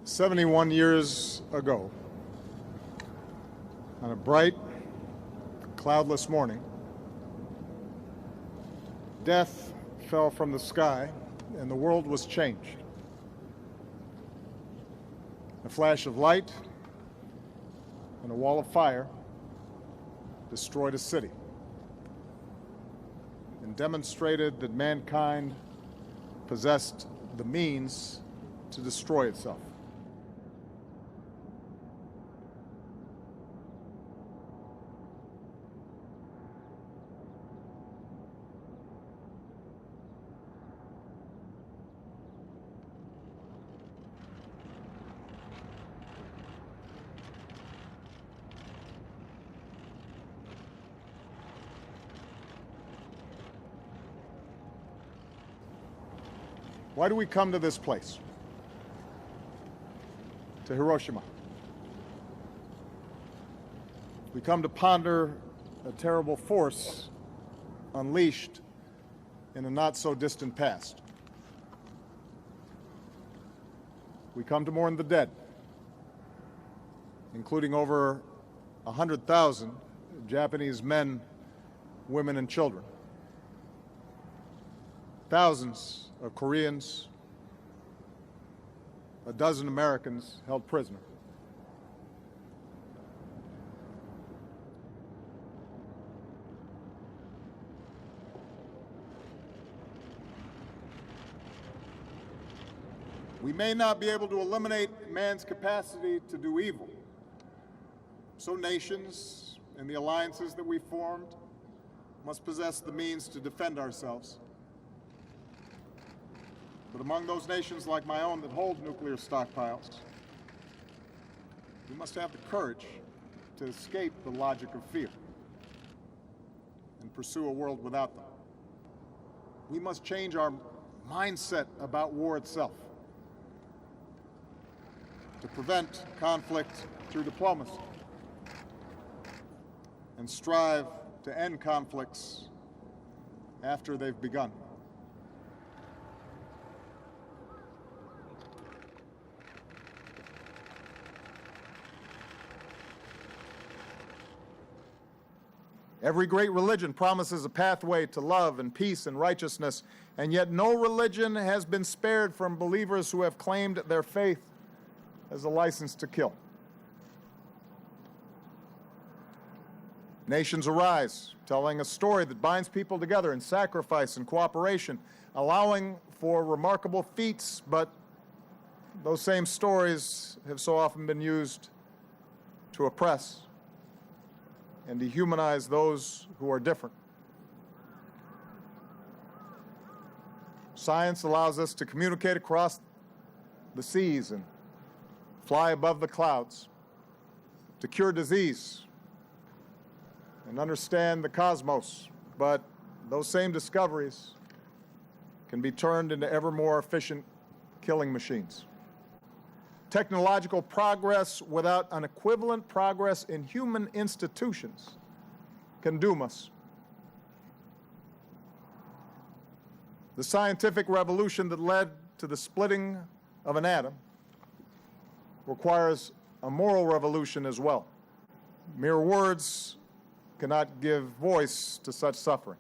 71 years ago, on a bright, cloudless morning, death fell from the sky and the world was changed. A flash of light and a wall of fire destroyed a city and demonstrated that mankind possessed the means to destroy itself. Why do we come to this place, to Hiroshima? We come to ponder a terrible force unleashed in a not-so-distant past. We come to mourn the dead, including over 100,000 Japanese men, women, and children. Thousands of Koreans, a dozen Americans held prisoner. We may not be able to eliminate man's capacity to do evil. So nations and the alliances that we formed must possess the means to defend ourselves. But among those nations like my own that hold nuclear stockpiles, we must have the courage to escape the logic of fear and pursue a world without them. We must change our mindset about war itself to prevent conflict through diplomacy and strive to end conflicts after they've begun. Every great religion promises a pathway to love and peace and righteousness, and yet no religion has been spared from believers who have claimed their faith as a license to kill. Nations arise, telling a story that binds people together in sacrifice and cooperation, allowing for remarkable feats, but those same stories have so often been used to oppress and dehumanize those who are different. Science allows us to communicate across the seas and fly above the clouds, to cure disease and understand the cosmos, but those same discoveries can be turned into ever more efficient killing machines. Technological progress without an equivalent progress in human institutions can doom us. The scientific revolution that led to the splitting of an atom requires a moral revolution as well. Mere words cannot give voice to such suffering.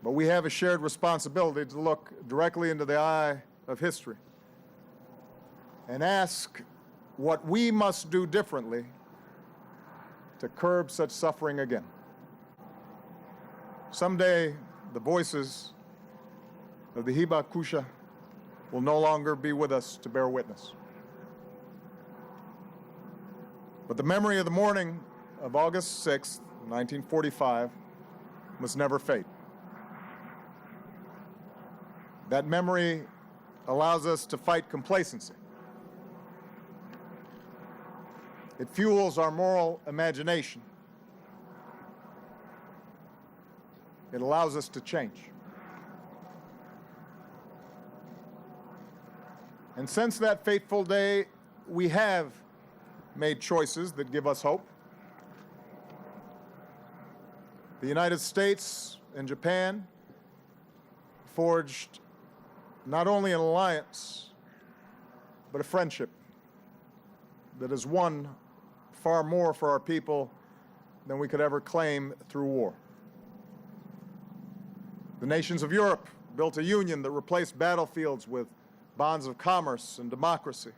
But we have a shared responsibility to look directly into the eye of history and ask what we must do differently to curb such suffering again. Someday, the voices of the Hibakusha will no longer be with us to bear witness. But the memory of the morning of August 6th, 1945, must never fade. That memory allows us to fight complacency. It fuels our moral imagination. It allows us to change. And since that fateful day, we have made choices that give us hope. The United States and Japan forged not only an alliance, but a friendship that has won far more for our people than we could ever claim through war. The nations of Europe built a union that replaced battlefields with bonds of commerce and democracy.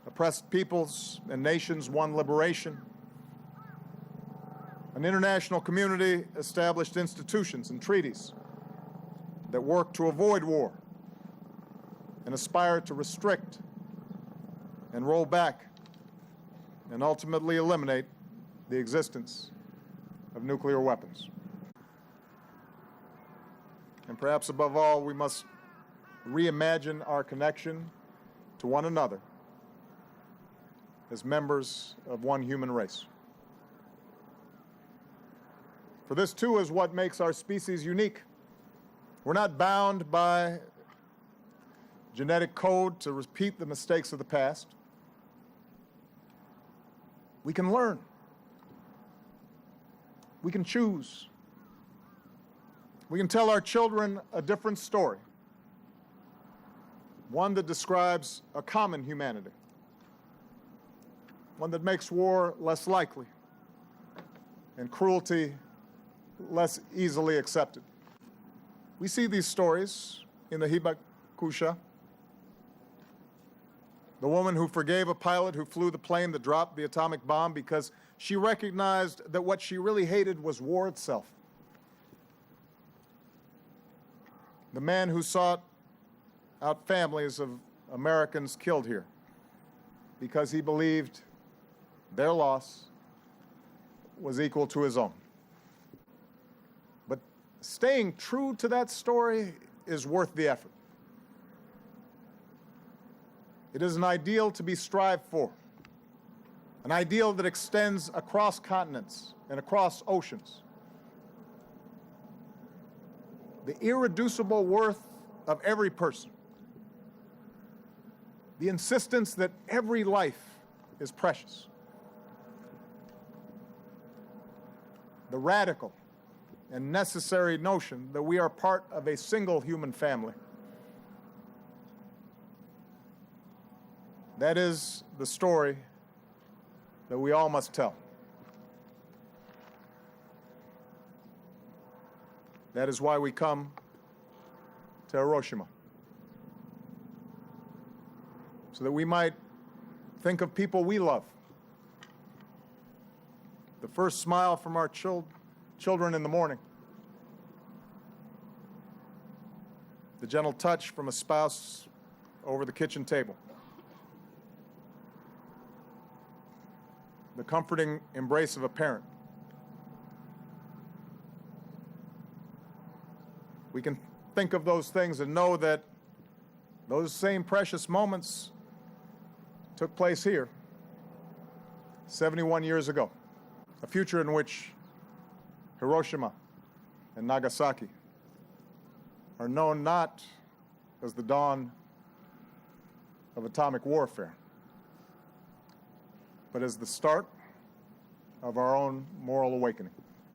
Oppressed peoples and nations won liberation. An international community established institutions and treaties that worked to avoid war and aspired to restrict and roll back and ultimately eliminate the existence of nuclear weapons. And perhaps above all, we must reimagine our connection to one another as members of one human race. For this, too, is what makes our species unique. We're not bound by genetic code to repeat the mistakes of the past. We can learn. We can choose. We can tell our children a different story, one that describes a common humanity, one that makes war less likely and cruelty less easily accepted. We see these stories in the Hibakusha, the woman who forgave a pilot who flew the plane that dropped the atomic bomb because she recognized that what she really hated was war itself. The man who sought out families of Americans killed here because he believed their loss was equal to his own. But staying true to that story is worth the effort. It is an ideal to be strived for, an ideal that extends across continents and across oceans. The irreducible worth of every person, the insistence that every life is precious, the radical and necessary notion that we are part of a single human family. That is the story that we all must tell. That is why we come to Hiroshima, so that we might think of people we love. The first smile from our children in the morning, the gentle touch from a spouse over the kitchen table, the comforting embrace of a parent. We can think of those things and know that those same precious moments took place here 71 years ago, a future in which Hiroshima and Nagasaki are known not as the dawn of atomic warfare, but as the start of our own moral awakening.